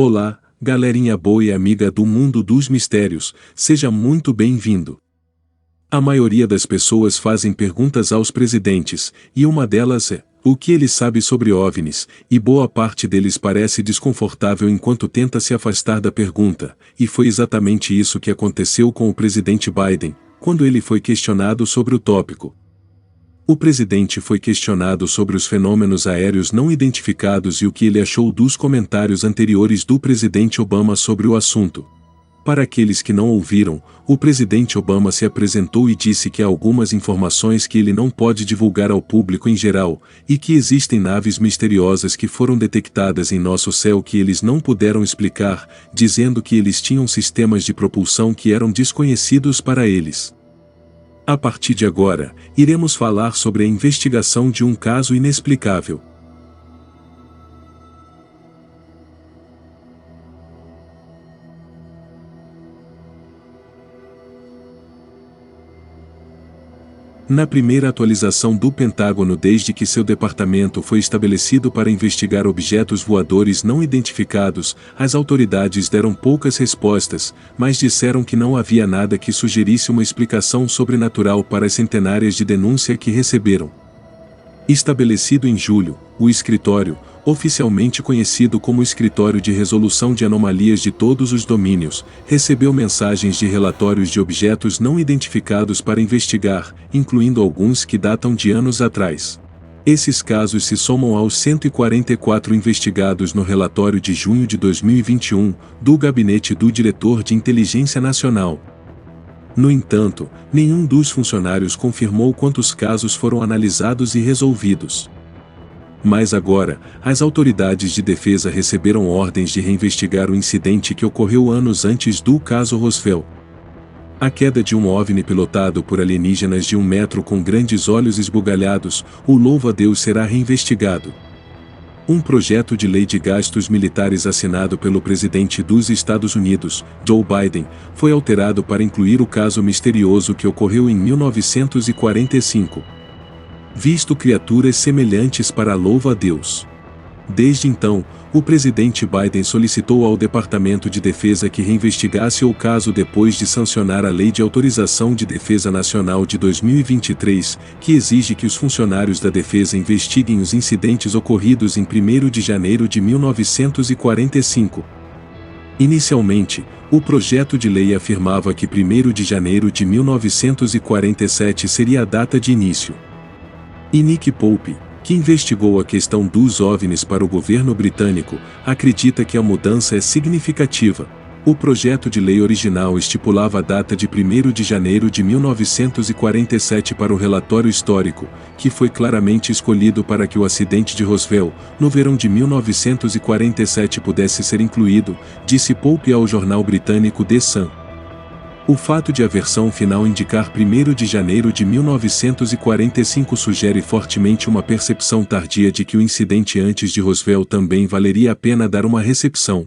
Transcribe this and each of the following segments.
Olá, galerinha boa e amiga do mundo dos mistérios, seja muito bem-vindo. A maioria das pessoas fazem perguntas aos presidentes, e uma delas é: o que ele sabe sobre OVNIs? E boa parte deles parece desconfortável enquanto tenta se afastar da pergunta, e foi exatamente isso que aconteceu com o presidente Biden, quando ele foi questionado sobre o tópico. O presidente foi questionado sobre os fenômenos aéreos não identificados e o que ele achou dos comentários anteriores do presidente Obama sobre o assunto. Para aqueles que não ouviram, o presidente Obama se apresentou e disse que há algumas informações que ele não pode divulgar ao público em geral, e que existem naves misteriosas que foram detectadas em nosso céu que eles não puderam explicar, dizendo que eles tinham sistemas de propulsão que eram desconhecidos para eles. A partir de agora, iremos falar sobre a investigação de um caso inexplicável. Na primeira atualização do Pentágono desde que seu departamento foi estabelecido para investigar objetos voadores não identificados, as autoridades deram poucas respostas, mas disseram que não havia nada que sugerisse uma explicação sobrenatural para as centenárias de denúncias que receberam. Estabelecido em julho, o escritório, oficialmente conhecido como Escritório de Resolução de Anomalias de Todos os Domínios, recebeu mensagens de relatórios de objetos não identificados para investigar, incluindo alguns que datam de anos atrás. Esses casos se somam aos 144 investigados no relatório de junho de 2021, do Gabinete do Diretor de Inteligência Nacional. No entanto, nenhum dos funcionários confirmou quantos casos foram analisados e resolvidos. Mas agora, as autoridades de defesa receberam ordens de reinvestigar o incidente que ocorreu anos antes do caso Roswell. A queda de um OVNI pilotado por alienígenas de 1 metro com grandes olhos esbugalhados, o louva-a-Deus será reinvestigado. Um projeto de lei de gastos militares assinado pelo presidente dos Estados Unidos, Joe Biden, foi alterado para incluir o caso misterioso que ocorreu em 1945. Visto criaturas semelhantes para louva-a-Deus. Desde então, o presidente Biden solicitou ao Departamento de Defesa que reinvestigasse o caso depois de sancionar a Lei de Autorização de Defesa Nacional de 2023, que exige que os funcionários da defesa investiguem os incidentes ocorridos em 1º de janeiro de 1945. Inicialmente, o projeto de lei afirmava que 1º de janeiro de 1947 seria a data de início. E Nick Pope, que investigou a questão dos OVNIs para o governo britânico, acredita que a mudança é significativa. O projeto de lei original estipulava a data de 1º de janeiro de 1947 para o relatório histórico, que foi claramente escolhido para que o acidente de Roswell, no verão de 1947 pudesse ser incluído, disse Pope ao jornal britânico The Sun. O fato de a versão final indicar 1º de janeiro de 1945 sugere fortemente uma percepção tardia de que o incidente antes de Roswell também valeria a pena dar uma recepção.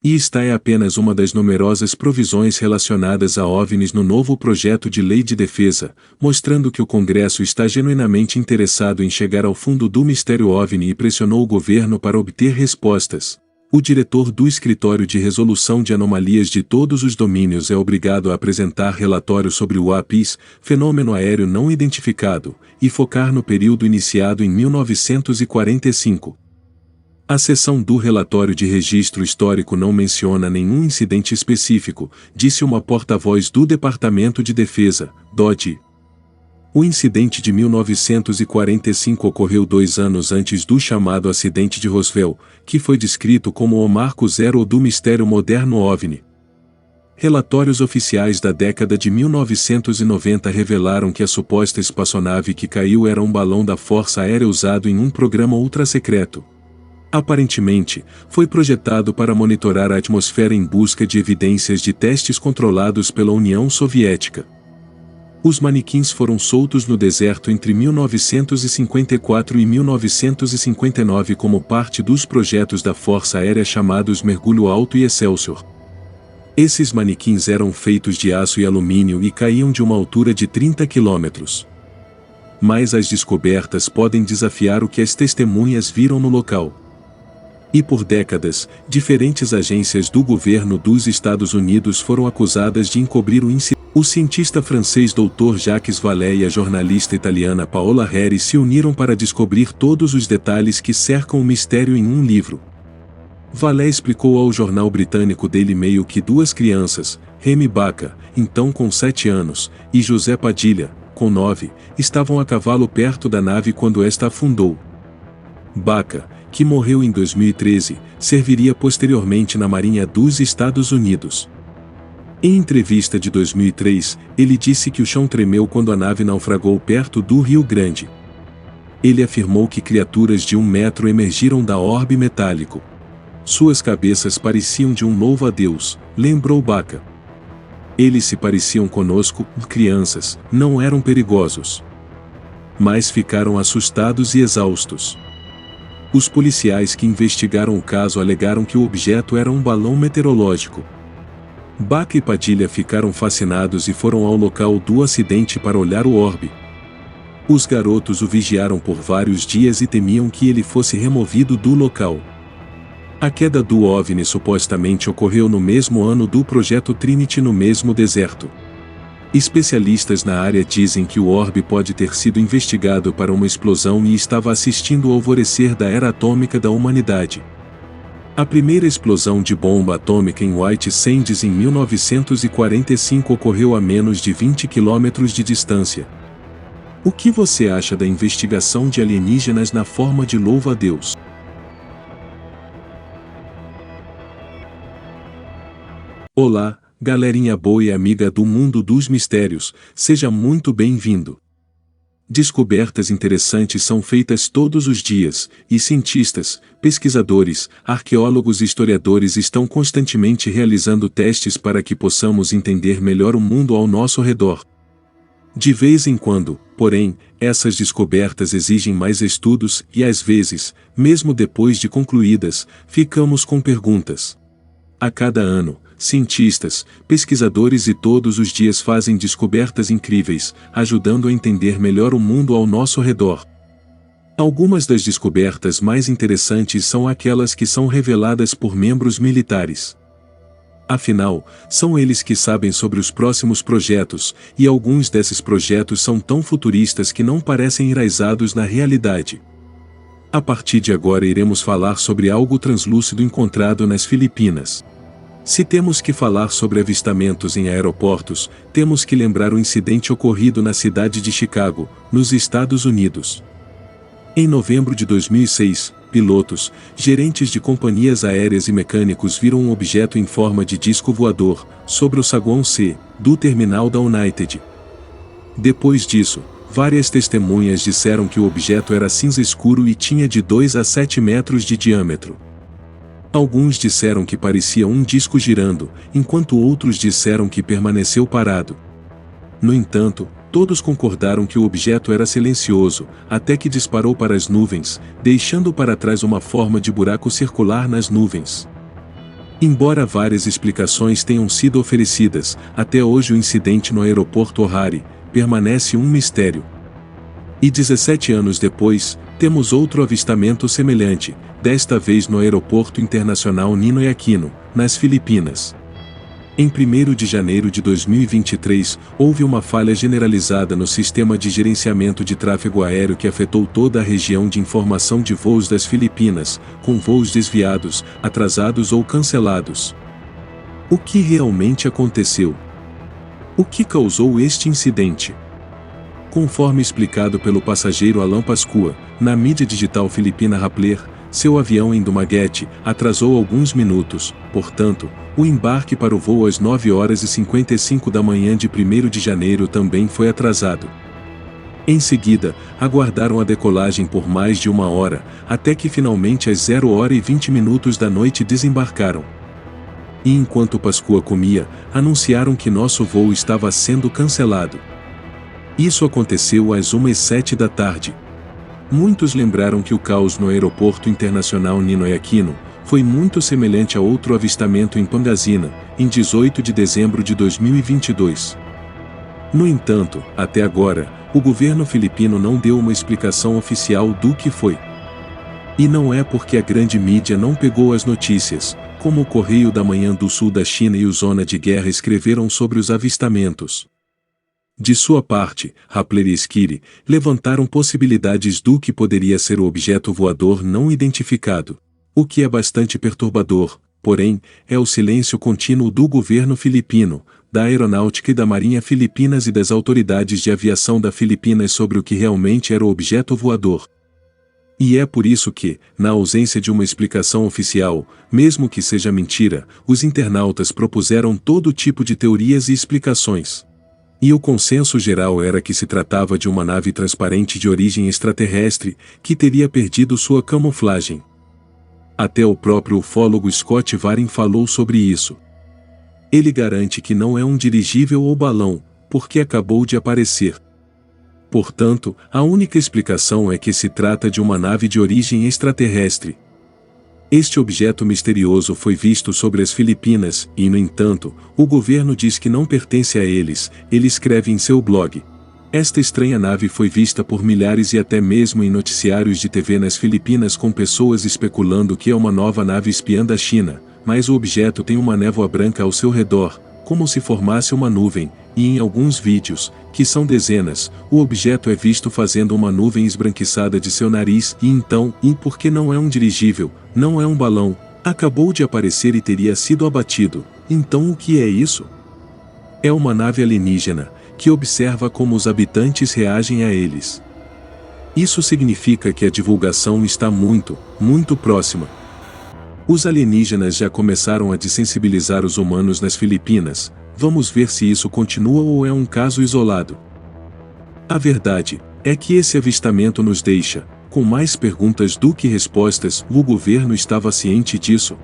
E esta é apenas uma das numerosas provisões relacionadas a OVNIs no novo projeto de lei de defesa, mostrando que o Congresso está genuinamente interessado em chegar ao fundo do mistério OVNI e pressionou o governo para obter respostas. O diretor do Escritório de Resolução de Anomalias de Todos os Domínios é obrigado a apresentar relatório sobre o UAPs, fenômeno aéreo não identificado, e focar no período iniciado em 1945. A seção do relatório de registro histórico não menciona nenhum incidente específico, disse uma porta-voz do Departamento de Defesa, DoD. O incidente de 1945 ocorreu 2 anos antes do chamado acidente de Roswell, que foi descrito como o marco zero do mistério moderno OVNI. Relatórios oficiais da década de 1990 revelaram que a suposta espaçonave que caiu era um balão da Força Aérea usado em um programa ultra-secreto. Aparentemente, foi projetado para monitorar a atmosfera em busca de evidências de testes controlados pela União Soviética. Os manequins foram soltos no deserto entre 1954 e 1959 como parte dos projetos da Força Aérea chamados Mergulho Alto e Excelsior. Esses manequins eram feitos de aço e alumínio e caíam de uma altura de 30 quilômetros. Mas as descobertas podem desafiar o que as testemunhas viram no local. E por décadas, diferentes agências do governo dos Estados Unidos foram acusadas de encobrir o incidente. O cientista francês Dr. Jacques Vallée e a jornalista italiana Paola Harris se uniram para descobrir todos os detalhes que cercam o mistério em um livro. Vallée explicou ao jornal britânico Daily Mail que duas crianças, Remy Baca, então com 7 anos, e José Padilha, com 9, estavam a cavalo perto da nave quando esta afundou. Baca, que morreu em 2013, serviria posteriormente na Marinha dos Estados Unidos. Em entrevista de 2003, ele disse que o chão tremeu quando a nave naufragou perto do Rio Grande. Ele afirmou que criaturas de 1 metro emergiram da orbe metálico. Suas cabeças pareciam de um louva-a-Deus, lembrou Baca. Eles se pareciam conosco, crianças, não eram perigosos. Mas ficaram assustados e exaustos. Os policiais que investigaram o caso alegaram que o objeto era um balão meteorológico. Baca e Padilha ficaram fascinados e foram ao local do acidente para olhar o orbe. Os garotos o vigiaram por vários dias e temiam que ele fosse removido do local. A queda do OVNI supostamente ocorreu no mesmo ano do projeto Trinity no mesmo deserto. Especialistas na área dizem que o orbe pode ter sido investigado para uma explosão e estava assistindo ao alvorecer da era atômica da humanidade. A primeira explosão de bomba atômica em White Sands em 1945 ocorreu a menos de 20 quilômetros de distância. O que você acha da investigação de alienígenas na forma de louva-a-Deus? Olá, galerinha boa e amiga do mundo dos mistérios, seja muito bem-vindo. Descobertas interessantes são feitas todos os dias, e cientistas, pesquisadores, arqueólogos e historiadores estão constantemente realizando testes para que possamos entender melhor o mundo ao nosso redor. De vez em quando, porém, essas descobertas exigem mais estudos e às vezes, mesmo depois de concluídas, ficamos com perguntas. A cada ano, cientistas, pesquisadores e todos os dias fazem descobertas incríveis, ajudando a entender melhor o mundo ao nosso redor. Algumas das descobertas mais interessantes são aquelas que são reveladas por membros militares. Afinal, são eles que sabem sobre os próximos projetos, e alguns desses projetos são tão futuristas que não parecem enraizados na realidade. A partir de agora iremos falar sobre algo translúcido encontrado nas Filipinas. Se temos que falar sobre avistamentos em aeroportos, temos que lembrar o incidente ocorrido na cidade de Chicago, nos Estados Unidos. Em novembro de 2006, pilotos, gerentes de companhias aéreas e mecânicos viram um objeto em forma de disco voador, sobre o saguão C, do terminal da United. Depois disso, várias testemunhas disseram que o objeto era cinza escuro e tinha de 2 a 7 metros de diâmetro. Alguns disseram que parecia um disco girando, enquanto outros disseram que permaneceu parado. No entanto, todos concordaram que o objeto era silencioso, até que disparou para as nuvens, deixando para trás uma forma de buraco circular nas nuvens. Embora várias explicações tenham sido oferecidas, até hoje o incidente no aeroporto O'Hare permanece um mistério. E 17 anos depois, temos outro avistamento semelhante, desta vez no Aeroporto Internacional Ninoy Aquino, nas Filipinas. Em 1º de janeiro de 2023, houve uma falha generalizada no sistema de gerenciamento de tráfego aéreo que afetou toda a região de informação de voos das Filipinas, com voos desviados, atrasados ou cancelados. O que realmente aconteceu? O que causou este incidente? Conforme explicado pelo passageiro Alan Pascua, na mídia digital filipina Rappler, seu avião em Dumaguete atrasou alguns minutos, portanto, o embarque para o voo às 9h55 da manhã de 1º de janeiro também foi atrasado. Em seguida, aguardaram a decolagem por mais de 1 hora, até que finalmente às 0h20 da noite desembarcaram. E enquanto Pascua comia, anunciaram que nosso voo estava sendo cancelado. Isso aconteceu às 1h07 da tarde. Muitos lembraram que o caos no Aeroporto Internacional Ninoy Aquino foi muito semelhante a outro avistamento em Pangasinan, em 18 de dezembro de 2022. No entanto, até agora, o governo filipino não deu uma explicação oficial do que foi. E não é porque a grande mídia não pegou as notícias, como o Correio da Manhã do Sul da China e o Zona de Guerra escreveram sobre os avistamentos. De sua parte, Rappler e Schiri levantaram possibilidades do que poderia ser o objeto voador não identificado. O que é bastante perturbador, porém, é o silêncio contínuo do governo filipino, da aeronáutica e da marinha filipinas e das autoridades de aviação da Filipinas sobre o que realmente era o objeto voador. E é por isso que, na ausência de uma explicação oficial, mesmo que seja mentira, os internautas propuseram todo tipo de teorias e explicações. E o consenso geral era que se tratava de uma nave transparente de origem extraterrestre, que teria perdido sua camuflagem. Até o próprio ufólogo Scott Varin falou sobre isso. Ele garante que não é um dirigível ou balão, porque acabou de aparecer. Portanto, a única explicação é que se trata de uma nave de origem extraterrestre. Este objeto misterioso foi visto sobre as Filipinas e, no entanto, o governo diz que não pertence a eles. Ele escreve em seu blog: esta estranha nave foi vista por milhares e até mesmo em noticiários de TV nas Filipinas com pessoas especulando que é uma nova nave espiã da China, mas o objeto tem uma névoa branca ao seu redor, como se formasse uma nuvem, e em alguns vídeos, que são dezenas, o objeto é visto fazendo uma nuvem esbranquiçada de seu nariz e então, porque não é um dirigível, não é um balão, acabou de aparecer e teria sido abatido. Então o que é isso? É uma nave alienígena, que observa como os habitantes reagem a eles. Isso significa que a divulgação está muito, muito próxima. Os alienígenas já começaram a desensibilizar os humanos nas Filipinas. Vamos ver se isso continua ou é um caso isolado. A verdade é que esse avistamento nos deixa com mais perguntas do que respostas. O governo estava ciente disso?